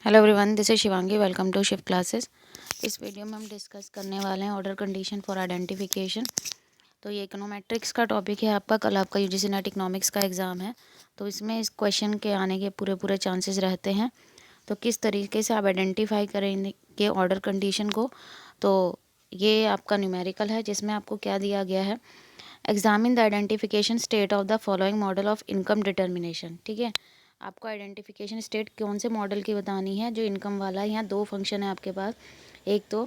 Hello everyone, this is Shivangi. Welcome to shift classes. इस video में हम डिस्कस करने वाले हैं ऑर्डर कंडीशन फॉर आइडेंटिफिकेशन। तो ये इकोनोमेट्रिक्स का टॉपिक है आपका। कल आपका यूजीसी नेट इकोनॉमिक्स का एग्ज़ाम है, तो इसमें इस क्वेश्चन के आने के पूरे चांसेस रहते हैं। तो किस तरीके से आप आइडेंटिफाई करेंगे ऑर्डर कंडीशन को। तो ये आपका न्यूमेरिकल है, जिसमें आपको क्या दिया गया है, examine the identification state of the following model of income determination. ठीक है, आपको आइडेंटिफिकेशन स्टेट कौन से मॉडल की बतानी है जो इनकम वाला है। यहाँ दो फंक्शन है आपके पास, एक तो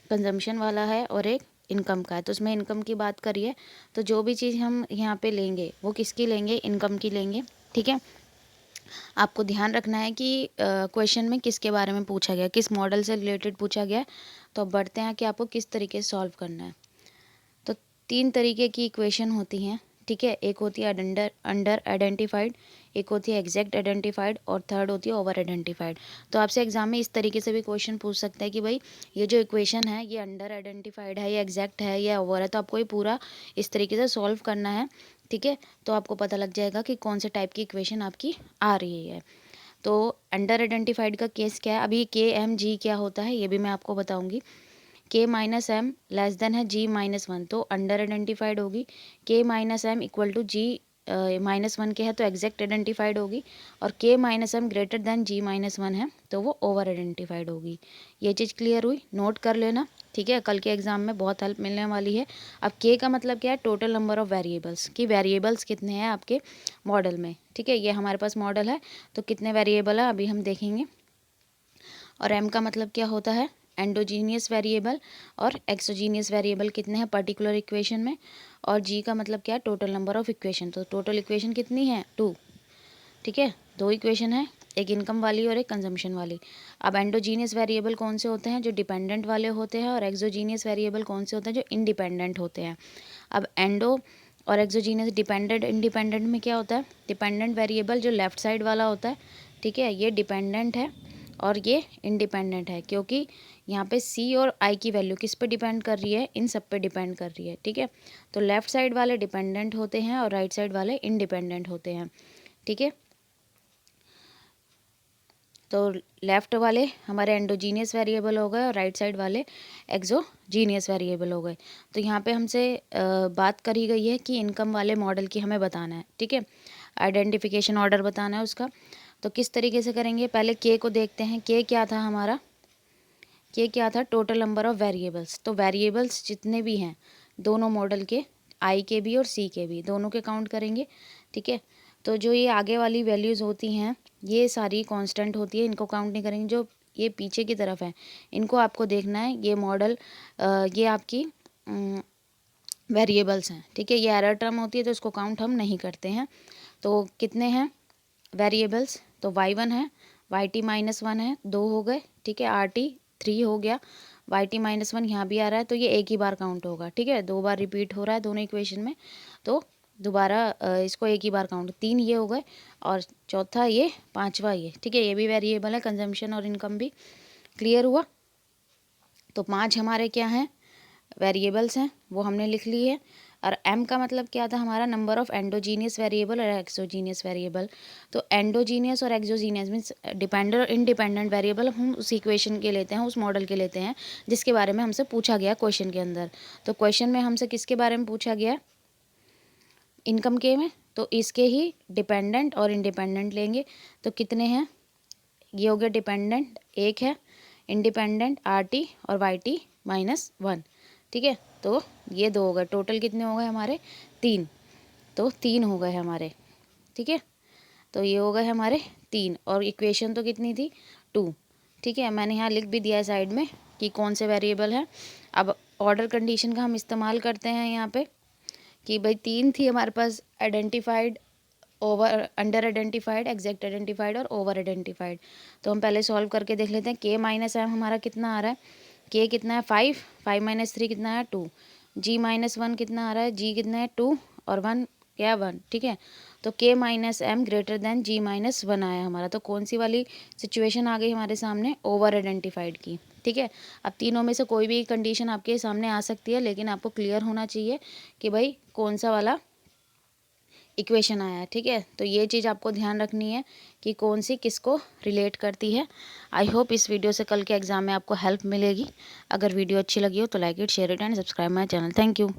कंजम्पशन वाला है और एक इनकम का है। तो उसमें इनकम की बात करिए, तो जो भी चीज़ हम यहाँ पे लेंगे वो किसकी लेंगे, इनकम की लेंगे। ठीक है, आपको ध्यान रखना है कि क्वेश्चन में किसके बारे में पूछा गया, किस मॉडल से रिलेटेड पूछा गया। तो अब बढ़ते हैं कि आपको किस तरीके से सॉल्व करना है। तो तीन तरीके की इक्वेशन होती हैं। ठीक है, एक होती है अंडर आइडेंटिफाइड, एक होती है एग्जैक्ट आइडेंटिफाइड और थर्ड होती है ओवर आइडेंटिफाइड। तो आपसे एग्जाम में इस तरीके से भी क्वेश्चन पूछ सकता है कि भाई ये जो इक्वेशन है ये अंडर आइडेंटिफाइड है, या एग्जैक्ट है, या ओवर है। तो आपको ये पूरा इस तरीके से सॉल्व करना है। ठीक है, तो आपको पता लग जाएगा कि कौन से टाइप की इक्वेशन आपकी आ रही है। तो अंडर आइडेंटिफाइड का केस क्या है, अभी के एम जी क्या होता है ये भी मैं आपको बताऊंगी। के माइनस एम लेस देन है जी माइनस वन, तो अंडर आइडेंटिफाइड होगी। K minus m equal to g minus one के है तो एग्जैक्ट आइडेंटिफाइड होगी। और k minus m greater than g minus one है तो वो ओवर आइडेंटिफाइड होगी। ये चीज़ क्लियर हुई, नोट कर लेना। ठीक है, कल के एग्जाम में बहुत हेल्प मिलने वाली है। अब के का मतलब क्या है, टोटल नंबर ऑफ वेरिएबल्स, कि वेरिएबल्स कितने हैं आपके मॉडल में। ठीक है, ये हमारे पास मॉडल है तो कितने वेरिएबल है अभी हम देखेंगे। और एम का मतलब क्या होता है, एंडोजीनियस वेरिएबल, और एक्सोजीनियस वेरिएबल कितने हैं पर्टिकुलर इक्वेशन में। और जी का मतलब क्या है, टोटल नंबर ऑफ इक्वेशन। तो टोटल इक्वेशन कितनी है, 2। ठीक है, दो इक्वेशन है, एक इनकम वाली और एक कंजम्पशन वाली। अब एंडोजीनियस वेरिएबल कौन से होते हैं, जो डिपेंडेंट वाले होते हैं, और एक्सोजीनियस वेरिएबल कौन से होते हैं, जो इंडिपेंडेंट होते हैं। अब एंडो और एक्सोजीनियस डिपेंडेंट इंडिपेंडेंट में क्या होता है, डिपेंडेंट वेरिएबल जो लेफ्ट साइड वाला होता है, ठीक है, ये डिपेंडेंट है और ये इंडिपेंडेंट है, क्योंकि यहाँ पे सी और आई की वैल्यू किस पे डिपेंड कर रही है, इन सब पे डिपेंड कर रही है। ठीक है, तो लेफ्ट साइड वाले डिपेंडेंट होते हैं और राइट साइड वाले इंडिपेंडेंट होते हैं। ठीक है, तो लेफ्ट वाले हमारे एंडोजीनियस वेरिएबल हो गए और राइट साइड वाले एक्सोजीनियस वेरिएबल हो गए। तो यहाँ पे हमसे बात करी गई है कि इनकम वाले मॉडल की हमें बताना है। ठीक है, आइडेंटिफिकेशन ऑर्डर बताना है उसका। तो किस तरीके से करेंगे, पहले के को देखते हैं। के क्या था हमारा, के क्या था, टोटल नंबर ऑफ वेरिएबल्स। तो वेरिएबल्स जितने भी हैं दोनों मॉडल के, आई के भी और सी के भी, दोनों के काउंट करेंगे। ठीक है, तो जो ये आगे वाली वैल्यूज़ होती हैं ये सारी कांस्टेंट होती है, इनको काउंट नहीं करेंगे। जो ये पीछे की तरफ है इनको आपको देखना है। ये मॉडल ये आपकी वेरिएबल्स हैं। ठीक है, ये एरर टर्म होती है तो इसको काउंट हम नहीं करते हैं। तो कितने हैं वेरिएबल्स, तो y1 है, y t माइनस वन है, 2 हो गए। ठीक है, r t 3 हो गया, y t माइनस वन यहाँ भी आ रहा है तो ये एक ही बार काउंट होगा। ठीक है, 2 बार रिपीट हो रहा है दोनों इक्वेशन में, तो दोबारा इसको एक ही बार काउंट, 3 ये हो गए और चौथा ये, पांचवा ये। ठीक है, ये भी वेरिएबल है, कंजम्पशन और इनकम भी। क्लियर हुआ, तो 5 हमारे क्या हैं, वेरिएबल्स हैं, वो हमने लिख ली है। और एम का मतलब क्या था हमारा, नंबर ऑफ एंडोजीनियस वेरिएबल और एक्सोजीनियस वेरिएबल। तो एंडोजीनियस और एक्सोजीनियस मीन्स डिपेंडेंट और इंडिपेंडेंट वेरिएबल हम उस इक्वेशन के लेते हैं, उस मॉडल के लेते हैं जिसके बारे में हमसे पूछा गया क्वेश्चन के अंदर। तो क्वेश्चन में हमसे किसके बारे में पूछा गया, इनकम के में, तो इसके ही डिपेंडेंट और इंडिपेंडेंट लेंगे। तो कितने हैं, ये हो गया डिपेंडेंट एक है, इंडिपेंडेंट आर टी और वाई टी माइनस वन। ठीक है, तो ये 2 हो गए, टोटल कितने हो गए हमारे, 3। तो 3 हो गए हमारे। ठीक है, तो ये हो गए हमारे 3, और इक्वेशन तो कितनी थी, 2। ठीक है, मैंने यहाँ लिख भी दिया है साइड में कि कौन से वेरिएबल है। अब ऑर्डर कंडीशन का हम इस्तेमाल करते हैं यहाँ पे कि भाई 3 थी हमारे पास, identified, over under identified, exact identified और ओवर आइडेंटिफाइड। तो हम पहले सॉल्व करके देख लेते हैं। के माइनस एम हमारा कितना आ रहा है, के कितना है 5, 5 माइनस 3 कितना है 2। जी माइनस वन कितना आ रहा है, जी कितना है 2 और 1 क्या 1। ठीक है, तो के minus m greater than g minus one आया हमारा। तो कौन सी वाली सिचुएशन आ गई हमारे सामने, ओवर आइडेंटिफाइड की। ठीक है, अब तीनों में से कोई भी कंडीशन आपके सामने आ सकती है, लेकिन आपको क्लियर होना चाहिए कि भाई कौन सा वाला इक्वेशन आया है, ठीक है। तो ये चीज़ आपको ध्यान रखनी है कि कौन सी किसको रिलेट करती है। आई होप इस वीडियो से कल के एग्ज़ाम में आपको हेल्प मिलेगी। अगर वीडियो अच्छी लगी हो तो like it, share it and subscribe my channel. Thank you.